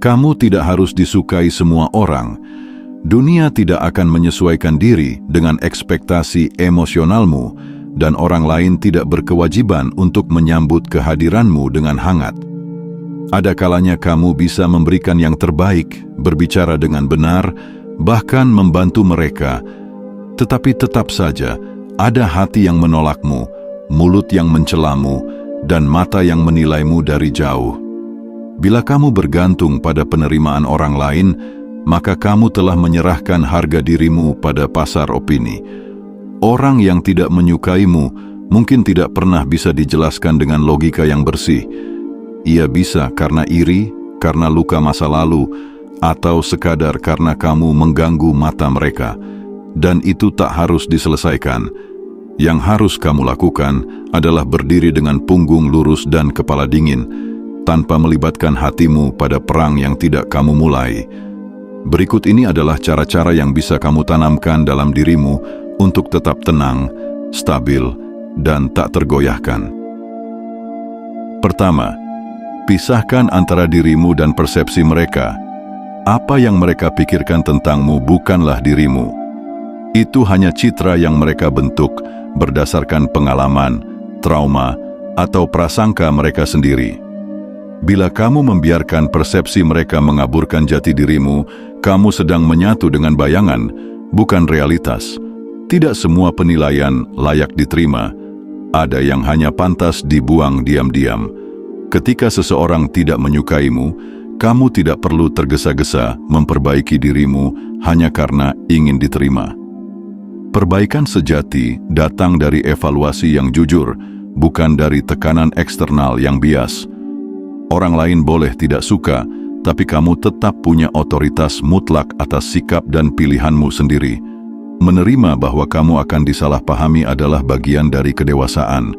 Kamu tidak harus disukai semua orang. Dunia tidak akan menyesuaikan diri dengan ekspektasi emosionalmu, dan orang lain tidak berkewajiban untuk menyambut kehadiranmu dengan hangat. Ada kalanya kamu bisa memberikan yang terbaik, berbicara dengan benar, bahkan membantu mereka. Tetapi tetap saja, ada hati yang menolakmu, mulut yang mencelamu, dan mata yang menilaimu dari jauh. Bila kamu bergantung pada penerimaan orang lain, maka kamu telah menyerahkan harga dirimu pada pasar opini. Orang yang tidak menyukaimu mungkin tidak pernah bisa dijelaskan dengan logika yang bersih. Ia bisa karena iri, karena luka masa lalu, atau sekadar karena kamu mengganggu mata mereka. Dan itu tak harus diselesaikan. Yang harus kamu lakukan adalah berdiri dengan punggung lurus dan kepala dingin, tanpa melibatkan hatimu pada perang yang tidak kamu mulai. Berikut ini adalah cara-cara yang bisa kamu tanamkan dalam dirimu untuk tetap tenang, stabil, dan tak tergoyahkan. Pertama, pisahkan antara dirimu dan persepsi mereka. Apa yang mereka pikirkan tentangmu bukanlah dirimu. Itu hanya citra yang mereka bentuk berdasarkan pengalaman, trauma, atau prasangka mereka sendiri. Bila kamu membiarkan persepsi mereka mengaburkan jati dirimu, kamu sedang menyatu dengan bayangan, bukan realitas. Tidak semua penilaian layak diterima. Ada yang hanya pantas dibuang diam-diam. Ketika seseorang tidak menyukaimu, kamu tidak perlu tergesa-gesa memperbaiki dirimu hanya karena ingin diterima. Perbaikan sejati datang dari evaluasi yang jujur, bukan dari tekanan eksternal yang bias. Orang lain boleh tidak suka, tapi kamu tetap punya otoritas mutlak atas sikap dan pilihanmu sendiri. Menerima bahwa kamu akan disalahpahami adalah bagian dari kedewasaan.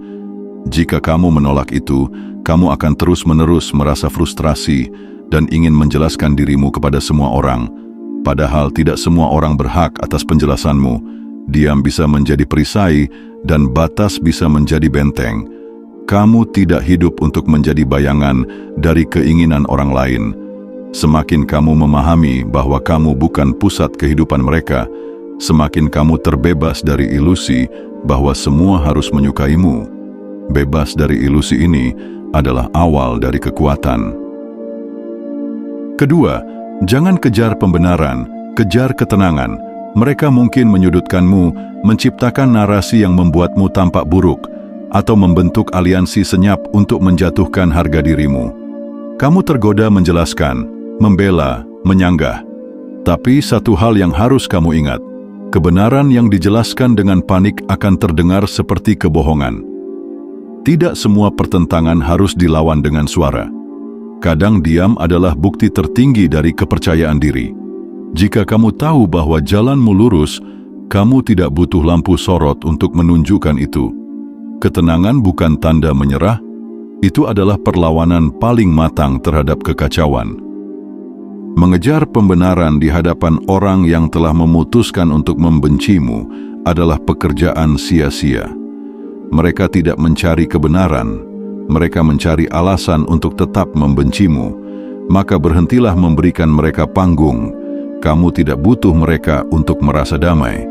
Jika kamu menolak itu, kamu akan terus-menerus merasa frustrasi dan ingin menjelaskan dirimu kepada semua orang. Padahal tidak semua orang berhak atas penjelasanmu. Diam bisa menjadi perisai dan batas bisa menjadi benteng. Kamu tidak hidup untuk menjadi bayangan dari keinginan orang lain. Semakin kamu memahami bahwa kamu bukan pusat kehidupan mereka, semakin kamu terbebas dari ilusi bahwa semua harus menyukaimu. Bebas dari ilusi ini adalah awal dari kekuatan. Kedua, jangan kejar pembenaran, kejar ketenangan. Mereka mungkin menyudutkanmu, menciptakan narasi yang membuatmu tampak buruk, atau membentuk aliansi senyap untuk menjatuhkan harga dirimu. Kamu tergoda menjelaskan, membela, menyanggah. Tapi satu hal yang harus kamu ingat, kebenaran yang dijelaskan dengan panik akan terdengar seperti kebohongan. Tidak semua pertentangan harus dilawan dengan suara. Kadang diam adalah bukti tertinggi dari kepercayaan diri. Jika kamu tahu bahwa jalanmu lurus, kamu tidak butuh lampu sorot untuk menunjukkan itu. Ketenangan bukan tanda menyerah, itu adalah perlawanan paling matang terhadap kekacauan. Mengejar pembenaran di hadapan orang yang telah memutuskan untuk membencimu adalah pekerjaan sia-sia. Mereka tidak mencari kebenaran, mereka mencari alasan untuk tetap membencimu. Maka berhentilah memberikan mereka panggung. Kamu tidak butuh mereka untuk merasa damai.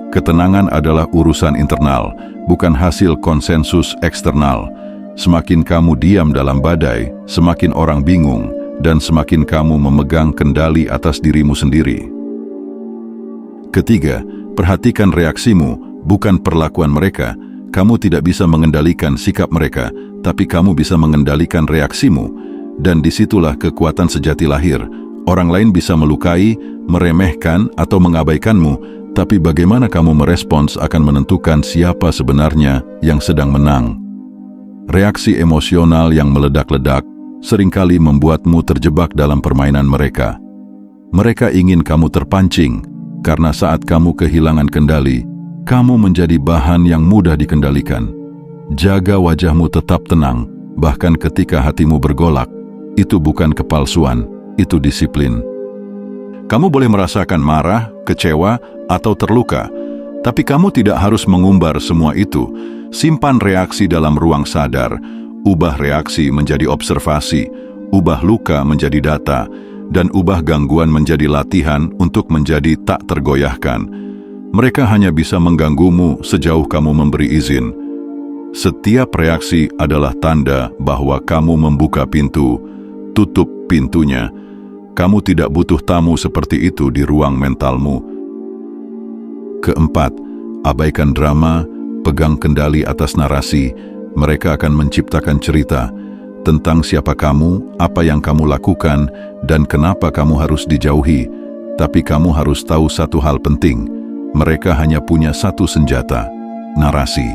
Ketenangan adalah urusan internal, bukan hasil konsensus eksternal. Semakin kamu diam dalam badai, semakin orang bingung, dan semakin kamu memegang kendali atas dirimu sendiri. Ketiga, perhatikan reaksimu, bukan perlakuan mereka. Kamu tidak bisa mengendalikan sikap mereka, tapi kamu bisa mengendalikan reaksimu. Dan disitulah kekuatan sejati lahir. Orang lain bisa melukai, meremehkan, atau mengabaikanmu, tapi bagaimana kamu merespons akan menentukan siapa sebenarnya yang sedang menang. Reaksi emosional yang meledak-ledak seringkali membuatmu terjebak dalam permainan mereka. Mereka ingin kamu terpancing, karena saat kamu kehilangan kendali, kamu menjadi bahan yang mudah dikendalikan. Jaga wajahmu tetap tenang, bahkan ketika hatimu bergolak. Itu bukan kepalsuan, itu disiplin. Kamu boleh merasakan marah, kecewa, atau terluka, tapi kamu tidak harus mengumbar semua itu. Simpan reaksi dalam ruang sadar, ubah reaksi menjadi observasi, ubah luka menjadi data, dan ubah gangguan menjadi latihan untuk menjadi tak tergoyahkan. Mereka hanya bisa mengganggumu sejauh kamu memberi izin. Setiap reaksi adalah tanda bahwa kamu membuka pintu. Tutup pintunya. Kamu tidak butuh tamu seperti itu di ruang mentalmu. Keempat, abaikan drama, pegang kendali atas narasi. Mereka akan menciptakan cerita tentang siapa kamu, apa yang kamu lakukan, dan kenapa kamu harus dijauhi. Tapi kamu harus tahu satu hal penting. Mereka hanya punya satu senjata, narasi.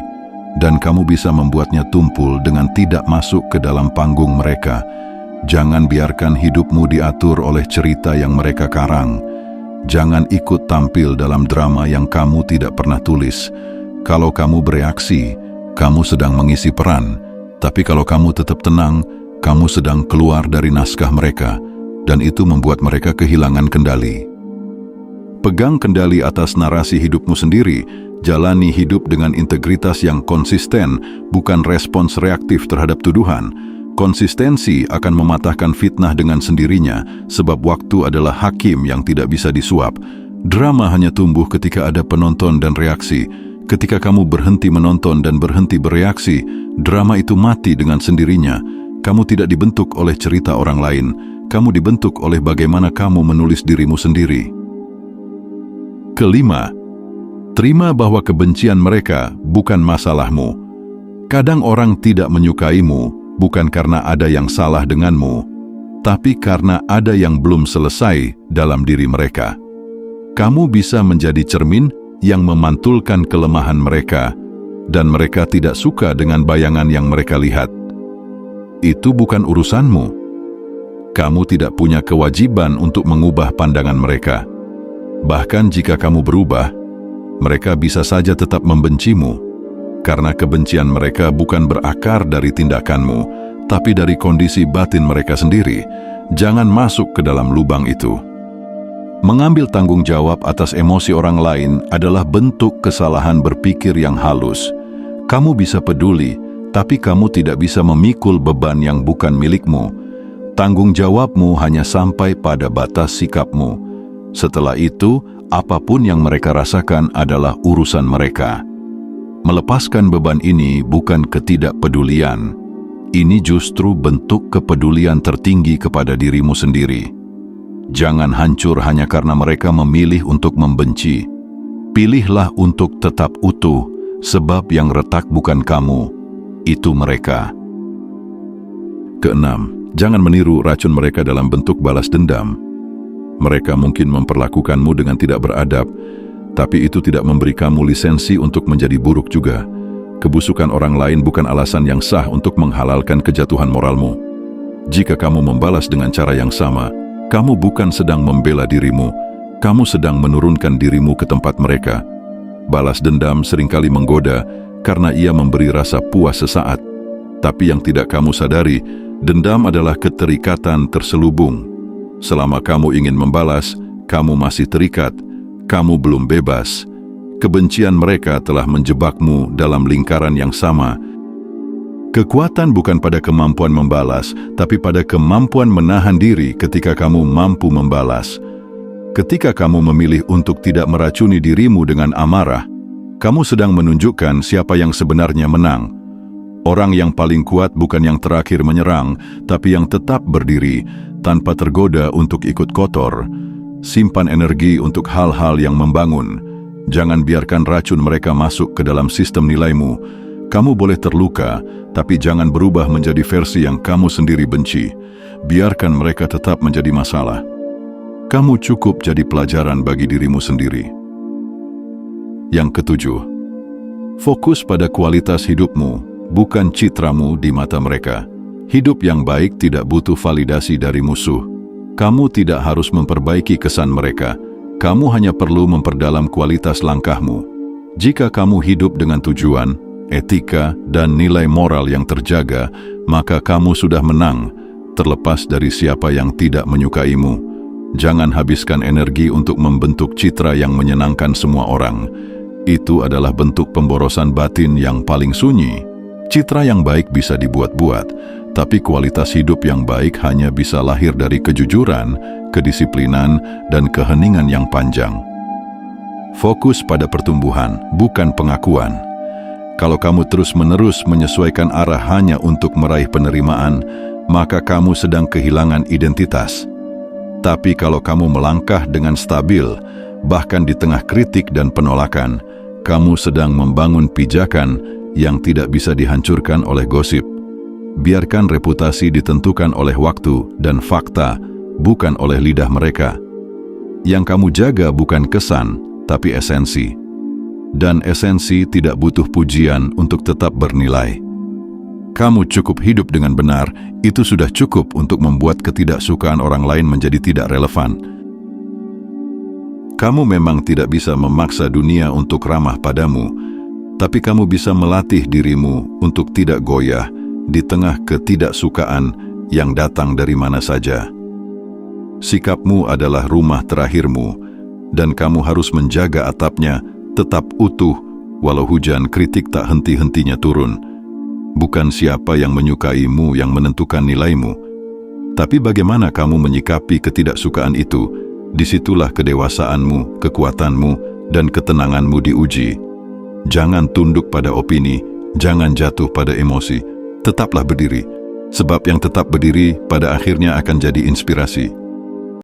Dan kamu bisa membuatnya tumpul dengan tidak masuk ke dalam panggung mereka. Jangan biarkan hidupmu diatur oleh cerita yang mereka karang. Jangan ikut tampil dalam drama yang kamu tidak pernah tulis. Kalau kamu bereaksi, kamu sedang mengisi peran. Tapi kalau kamu tetap tenang, kamu sedang keluar dari naskah mereka. Dan itu membuat mereka kehilangan kendali. Pegang kendali atas narasi hidupmu sendiri. Jalani hidup dengan integritas yang konsisten, bukan respons reaktif terhadap tuduhan. Konsistensi akan mematahkan fitnah dengan sendirinya, sebab waktu adalah hakim yang tidak bisa disuap. Drama hanya tumbuh ketika ada penonton dan reaksi. Ketika kamu berhenti menonton dan berhenti bereaksi, drama itu mati dengan sendirinya. Kamu tidak dibentuk oleh cerita orang lain. Kamu dibentuk oleh bagaimana kamu menulis dirimu sendiri. Kelima, terima bahwa kebencian mereka bukan masalahmu. Kadang orang tidak menyukaimu bukan karena ada yang salah denganmu, tapi karena ada yang belum selesai dalam diri mereka. Kamu bisa menjadi cermin yang memantulkan kelemahan mereka, dan mereka tidak suka dengan bayangan yang mereka lihat. Itu bukan urusanmu. Kamu tidak punya kewajiban untuk mengubah pandangan mereka. Bahkan jika kamu berubah, mereka bisa saja tetap membencimu. Karena kebencian mereka bukan berakar dari tindakanmu, tapi dari kondisi batin mereka sendiri. Jangan masuk ke dalam lubang itu. Mengambil tanggung jawab atas emosi orang lain adalah bentuk kesalahan berpikir yang halus. Kamu bisa peduli, tapi kamu tidak bisa memikul beban yang bukan milikmu. Tanggung jawabmu hanya sampai pada batas sikapmu. Setelah itu, apapun yang mereka rasakan adalah urusan mereka. Melepaskan beban ini bukan ketidakpedulian. Ini justru bentuk kepedulian tertinggi kepada dirimu sendiri. Jangan hancur hanya karena mereka memilih untuk membenci. Pilihlah untuk tetap utuh, sebab yang retak bukan kamu, itu mereka. Keenam, jangan meniru racun mereka dalam bentuk balas dendam. Mereka mungkin memperlakukanmu dengan tidak beradab, tapi itu tidak memberi kamu lisensi untuk menjadi buruk juga. Kebusukan orang lain bukan alasan yang sah untuk menghalalkan kejatuhan moralmu. Jika kamu membalas dengan cara yang sama, kamu bukan sedang membela dirimu, kamu sedang menurunkan dirimu ke tempat mereka. Balas dendam seringkali menggoda karena ia memberi rasa puas sesaat. Tapi yang tidak kamu sadari, dendam adalah keterikatan terselubung. Selama kamu ingin membalas, kamu masih terikat. Kamu belum bebas. Kebencian mereka telah menjebakmu dalam lingkaran yang sama. Kekuatan bukan pada kemampuan membalas, tapi pada kemampuan menahan diri ketika kamu mampu membalas. Ketika kamu memilih untuk tidak meracuni dirimu dengan amarah, kamu sedang menunjukkan siapa yang sebenarnya menang. Orang yang paling kuat bukan yang terakhir menyerang, tapi yang tetap berdiri, tanpa tergoda untuk ikut kotor. Simpan energi untuk hal-hal yang membangun. Jangan biarkan racun mereka masuk ke dalam sistem nilaimu. Kamu boleh terluka, tapi jangan berubah menjadi versi yang kamu sendiri benci. Biarkan mereka tetap menjadi masalah. Kamu cukup jadi pelajaran bagi dirimu sendiri. Yang ketujuh, fokus pada kualitas hidupmu, bukan citramu di mata mereka. Hidup yang baik tidak butuh validasi dari musuh. Kamu tidak harus memperbaiki kesan mereka. Kamu hanya perlu memperdalam kualitas langkahmu. Jika kamu hidup dengan tujuan, etika, dan nilai moral yang terjaga, maka kamu sudah menang, terlepas dari siapa yang tidak menyukaimu. Jangan habiskan energi untuk membentuk citra yang menyenangkan semua orang. Itu adalah bentuk pemborosan batin yang paling sunyi. Citra yang baik bisa dibuat-buat, Tapi kualitas hidup yang baik hanya bisa lahir dari kejujuran, kedisiplinan, dan keheningan yang panjang. Fokus pada pertumbuhan, bukan pengakuan. Kalau kamu terus-menerus menyesuaikan arah hanya untuk meraih penerimaan, maka kamu sedang kehilangan identitas. Tapi kalau kamu melangkah dengan stabil, bahkan di tengah kritik dan penolakan, kamu sedang membangun pijakan yang tidak bisa dihancurkan oleh gosip. Biarkan reputasi ditentukan oleh waktu dan fakta, bukan oleh lidah mereka. Yang kamu jaga bukan kesan, tapi esensi. Dan esensi tidak butuh pujian untuk tetap bernilai. Kamu cukup hidup dengan benar, itu sudah cukup untuk membuat ketidaksukaan orang lain menjadi tidak relevan. Kamu memang tidak bisa memaksa dunia untuk ramah padamu, tapi kamu bisa melatih dirimu untuk tidak goyah di tengah ketidaksukaan yang datang dari mana saja. Sikapmu adalah rumah terakhirmu, dan kamu harus menjaga atapnya tetap utuh walau hujan kritik tak henti-hentinya turun. Bukan siapa yang menyukaimu yang menentukan nilaimu, tapi bagaimana kamu menyikapi ketidaksukaan itu. Disitulah kedewasaanmu, kekuatanmu, dan ketenanganmu diuji. Jangan tunduk pada opini, jangan jatuh pada emosi. Tetaplah berdiri, sebab yang tetap berdiri pada akhirnya akan jadi inspirasi.